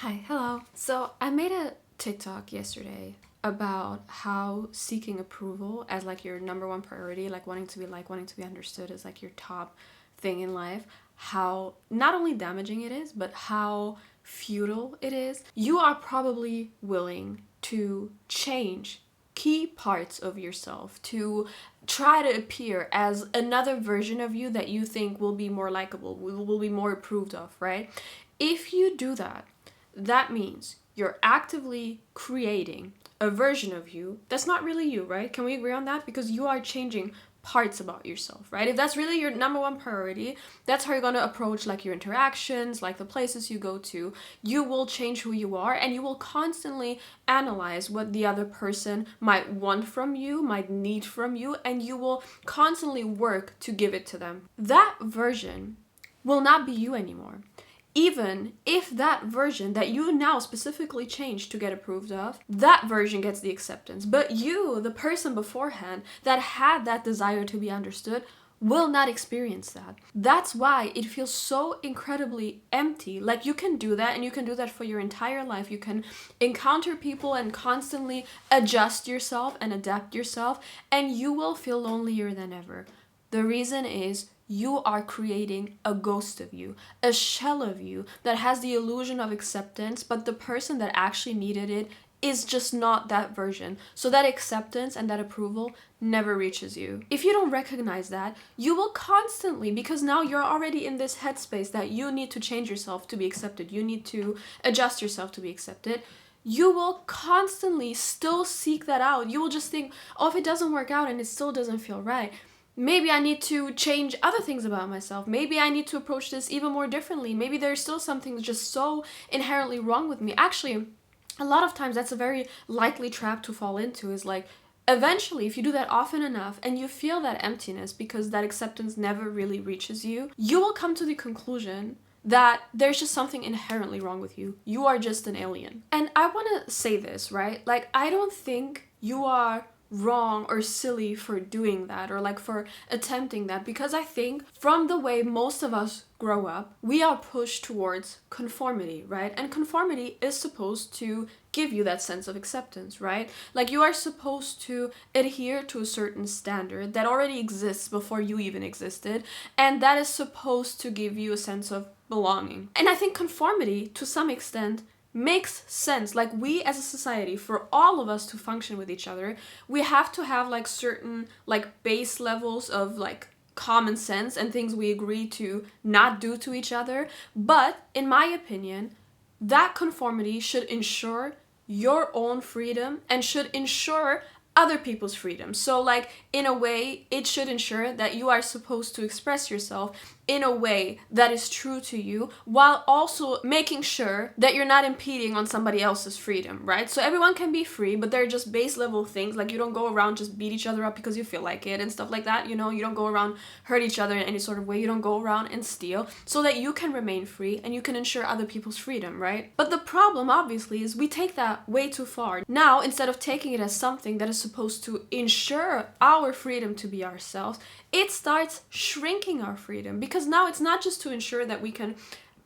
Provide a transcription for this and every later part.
Hi, hello. So I made a TikTok yesterday about how seeking approval as like your number one priority, like wanting to be understood is like your top thing in life, how not only damaging it is, but how futile it is. You are probably willing to change key parts of yourself to try to appear as another version of you that you think will be more likable, will be more approved of, right? If you do that, that means you're actively creating a version of you that's not really you, right? Can we agree on that? Because you are changing parts about yourself, right? If that's really your number one priority, that's how you're going to approach like your interactions, like the places you go to. You will change who you are and you will constantly analyze what the other person might want from you, might need from you, and you will constantly work to give it to them. That version will not be you anymore. Even if that version that you now specifically changed to get approved of, that version gets the acceptance. But you, the person beforehand that had that desire to be understood, will not experience that. That's why it feels so incredibly empty. Like you can do that and you can do that for your entire life. You can encounter people and constantly adjust yourself and adapt yourself, and you will feel lonelier than ever. The reason is you are creating a ghost of you, a shell of you that has the illusion of acceptance, but the person that actually needed it is just not that version. So that acceptance and that approval never reaches you. If you don't recognize that, you will constantly, because now you're already in this headspace that you need to change yourself to be accepted, you need to adjust yourself to be accepted, you will constantly still seek that out. You will just think, oh, if it doesn't work out and it still doesn't feel right, maybe I need to change other things about myself. Maybe I need to approach this even more differently. Maybe there's still something just so inherently wrong with me. Actually, a lot of times that's a very likely trap to fall into, is like, eventually, if you do that often enough and you feel that emptiness because that acceptance never really reaches you, you will come to the conclusion that there's just something inherently wrong with you. You are just an alien. And I want to say this, right? Like, I don't think you are wrong or silly for doing that or like for attempting that, because I think from the way most of us grow up, we are pushed towards conformity, right? And conformity is supposed to give you that sense of acceptance, right? Like you are supposed to adhere to a certain standard that already exists before you even existed, and that is supposed to give you a sense of belonging. And I think conformity to some extent makes sense. Like we as a society, for all of us to function with each other, we have to have like certain like base levels of like common sense and things we agree to not do to each other. But in my opinion, that conformity should ensure your own freedom and should ensure other people's freedom. So like in a way, it should ensure that you are supposed to express yourself in a way that is true to you, while also making sure that you're not impeding on somebody else's freedom, right? So everyone can be free, but they're just base level things. Like you don't go around just beat each other up because you feel like it and stuff like that, you know? You don't go around hurt each other in any sort of way. You don't go around and steal, so that you can remain free and you can ensure other people's freedom, right? But the problem obviously is we take that way too far. Now, instead of taking it as something that is supposed to ensure our freedom to be ourselves, it starts shrinking our freedom, because now it's not just to ensure that we can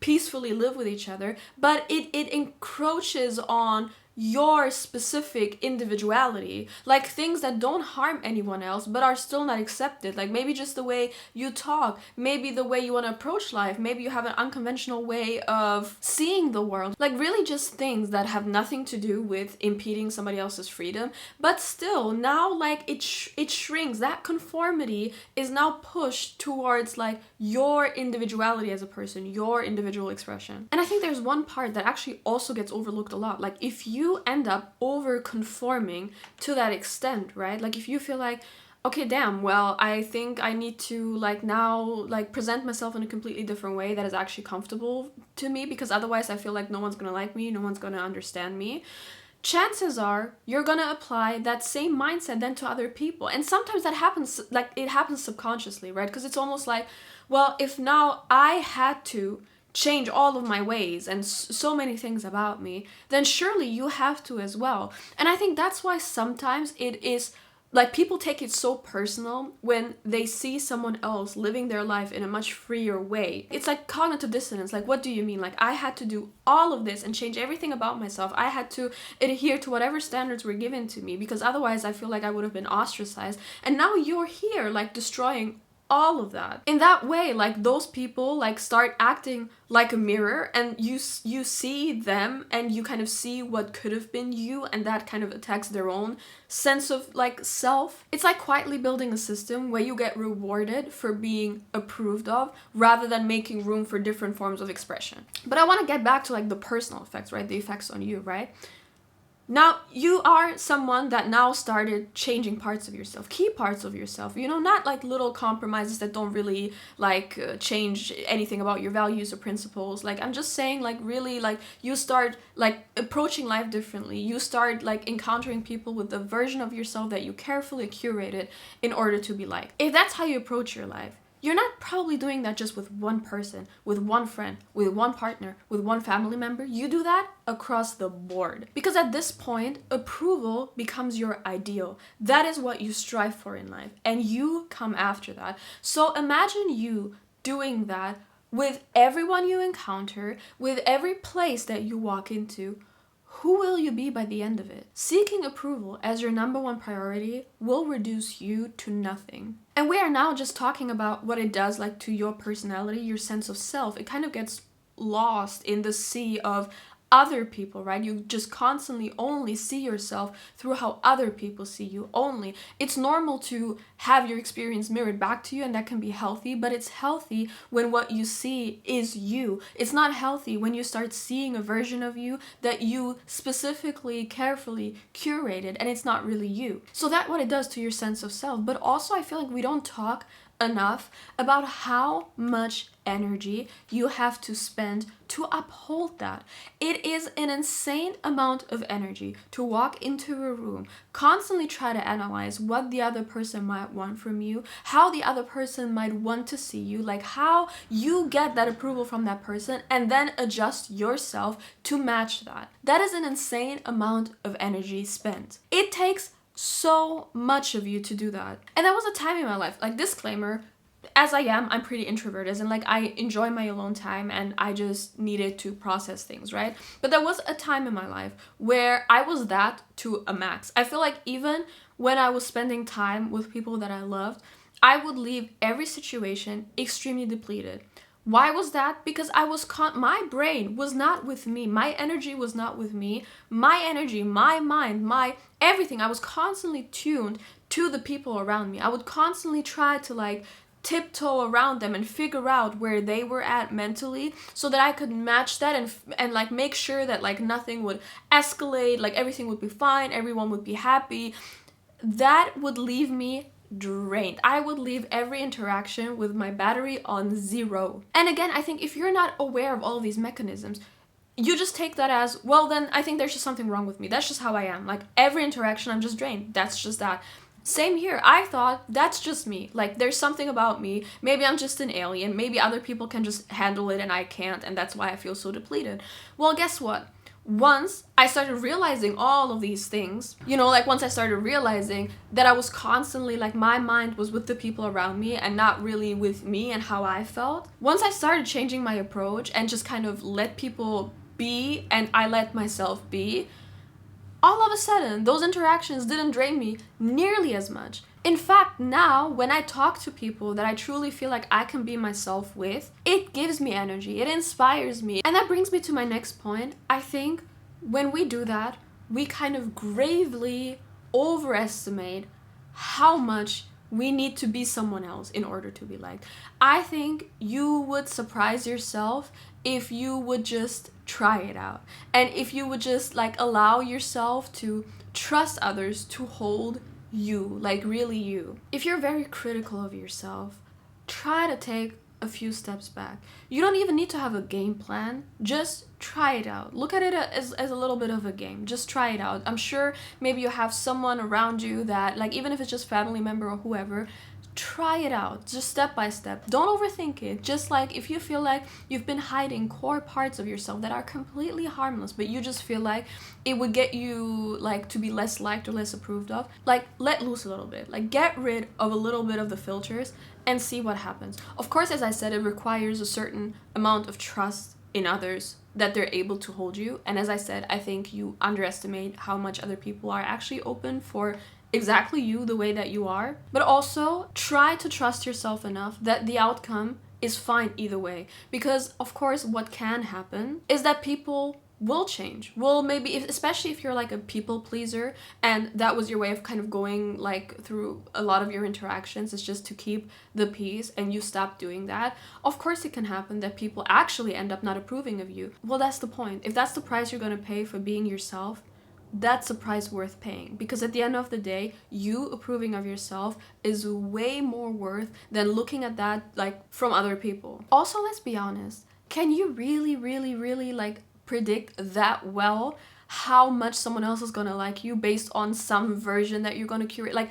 peacefully live with each other, but it encroaches on your specific individuality, like things that don't harm anyone else but are still not accepted. Like maybe just the way you talk, maybe the way you want to approach life, maybe you have an unconventional way of seeing the world, like really just things that have nothing to do with impeding somebody else's freedom. But still now like it shrinks. That conformity is now pushed towards like your individuality as a person, your individual expression. And I think there's one part that actually also gets overlooked a lot. Like if you end up over conforming to that extent, right? Like if you feel like, okay, damn, well, I think I need to like now like present myself in a completely different way that is actually comfortable to me, because otherwise I feel like no one's gonna like me, no one's gonna understand me. Chances are you're gonna apply that same mindset then to other people. And sometimes that happens, like it happens subconsciously, right? Because it's almost like, well, if now I had to change all of my ways and so many things about me, then surely you have to as well. And I think that's why sometimes it is like people take it so personal when they see someone else living their life in a much freer way. It's like cognitive dissonance. Like, what do you mean? Like, I had to do all of this and change everything about myself. I had to adhere to whatever standards were given to me, because otherwise I feel like I would have been ostracized. And now you're here, like, destroying all of that. In that way, like, those people like start acting like a mirror, and you see them and you kind of see what could have been you, and that kind of attacks their own sense of like self. It's like quietly building a system where you get rewarded for being approved of rather than making room for different forms of expression. But I want to get back to like the personal effects, right? The effects on you, right? Now, you are someone that now started changing parts of yourself, key parts of yourself, you know, not like little compromises that don't really like change anything about your values or principles. Like, I'm just saying, like, really, like, you start like approaching life differently. You start like encountering people with the version of yourself that you carefully curated in order to be liked. If that's how you approach your life, you're not probably doing that just with one person, with one friend, with one partner, with one family member. You do that across the board. Because at this point, approval becomes your ideal. That is what you strive for in life, and you come after that. So imagine you doing that with everyone you encounter, with every place that you walk into. Who will you be by the end of it? Seeking approval as your number one priority will reduce you to nothing. And we are now just talking about what it does like to your personality, your sense of self. It kind of gets lost in the sea of other people, right? You just constantly only see yourself through how other people see you only. It's normal to have your experience mirrored back to you, and that can be healthy, but it's healthy when what you see is you. It's not healthy when you start seeing a version of you that you specifically, carefully curated, and it's not really you. So that's what it does to your sense of self. But also, I feel like we don't talk enough about how much energy you have to spend to uphold that. It is an insane amount of energy to walk into a room, constantly try to analyze what the other person might want from you, how the other person might want to see you, like how you get that approval from that person, and then adjust yourself to match that. That is an insane amount of energy spent. It takes so much of you to do that. And that was a time in my life, like, disclaimer, as I am, I'm pretty introverted, as in like I enjoy my alone time and I just needed to process things, right? But there was a time in my life where I was that to a max. I feel like even when I was spending time with people that I loved, I would leave every situation extremely depleted. Why was that? Because I was my brain was not with me. My energy was not with me. My energy, my mind, my everything. I was constantly tuned to the people around me. I would constantly try to like tiptoe around them and figure out where they were at mentally so that I could match that and like make sure that like nothing would escalate, like everything would be fine, everyone would be happy. That would leave me drained. I would leave every interaction with my battery on 0. And again, I think if you're not aware of all of these mechanisms, you just take that as, well, then I think there's just something wrong with me. That's just how I am. Like, every interaction, I'm just drained. That's just that. Same here. I thought that's just me. Like, there's something about me. Maybe I'm just an alien. Maybe other people can just handle it and I can't, and that's why I feel so depleted. Well, guess what? Once I started realizing all of these things, you know, like once I started realizing that I was constantly, like, my mind was with the people around me and not really with me and how I felt. Once I started changing my approach and just kind of let people be and I let myself be, all of a sudden, those interactions didn't drain me nearly as much. In fact, now, when I talk to people that I truly feel like I can be myself with, it gives me energy, it inspires me. And that brings me to my next point. I think when we do that, we kind of gravely overestimate how much we need to be someone else in order to be liked. I think you would surprise yourself if you would just try it out. And if you would just like allow yourself to trust others to hold you, like really you. If you're very critical of yourself, try to take a few steps back. You don't even need to have a game plan. Just try it out. Look at it as a little bit of a game. Just try it out. I'm sure maybe you have someone around you that, like, even if it's just family member or whoever, try it out, just step by step. Don't overthink it. Just like if you feel like you've been hiding core parts of yourself that are completely harmless, but you just feel like it would get you like to be less liked or less approved of, like let loose a little bit, like get rid of a little bit of the filters and see what happens. Of course, as I said, it requires a certain amount of trust in others that they're able to hold you. And as I said, I think you underestimate how much other people are actually open for exactly you the way that you are. But also try to trust yourself enough that the outcome is fine either way. Because of course what can happen is that people will change. Well, maybe especially if you're like a people pleaser and that was your way of kind of going like through a lot of your interactions is just to keep the peace, and you stop doing that. Of course it can happen that people actually end up not approving of you. Well, that's the point. If that's the price you're going to pay for being yourself, that's a price worth paying, because at the end of the day, you approving of yourself is way more worth than looking at that like from other people. Also, let's be honest, can you really like predict that well how much someone else is gonna like you based on some version that you're gonna curate? Like,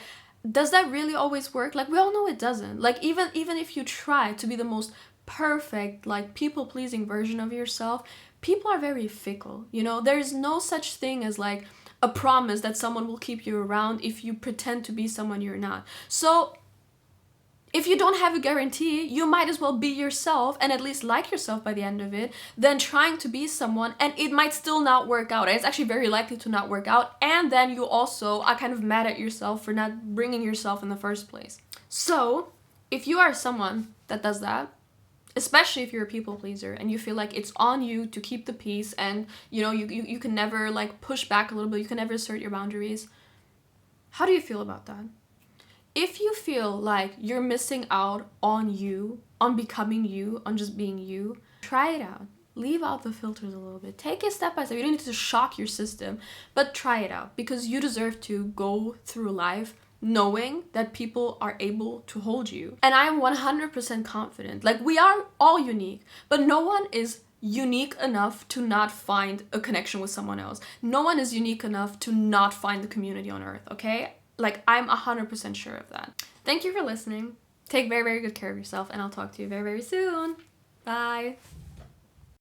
does that really always work? Like, we all know it doesn't. Like, even if you try to be the most perfect like people-pleasing version of yourself, people are very fickle, you know? There's no such thing as like a promise that someone will keep you around if you pretend to be someone you're not. So if you don't have a guarantee, you might as well be yourself and at least like yourself by the end of it, than trying to be someone and it might still not work out. And it's actually very likely to not work out. And then you also are kind of mad at yourself for not bringing yourself in the first place. So if you are someone that does that, especially if you're a people pleaser and you feel like it's on you to keep the peace and you know you can never like push back a little bit, you can never assert your boundaries, how do you feel about that? If you feel like you're missing out on you, on becoming you, on just being you, try it out. Leave out the filters a little bit. Take it step by step. You don't need to shock your system, but try it out, because you deserve to go through life knowing that people are able to hold you. And I'm 100% confident. Like, we are all unique, but no one is unique enough to not find a connection with someone else. No one is unique enough to not find the community on Earth, okay? Like, I'm 100% sure of that. Thank you for listening. Take very, very good care of yourself, and I'll talk to you very, very soon. Bye.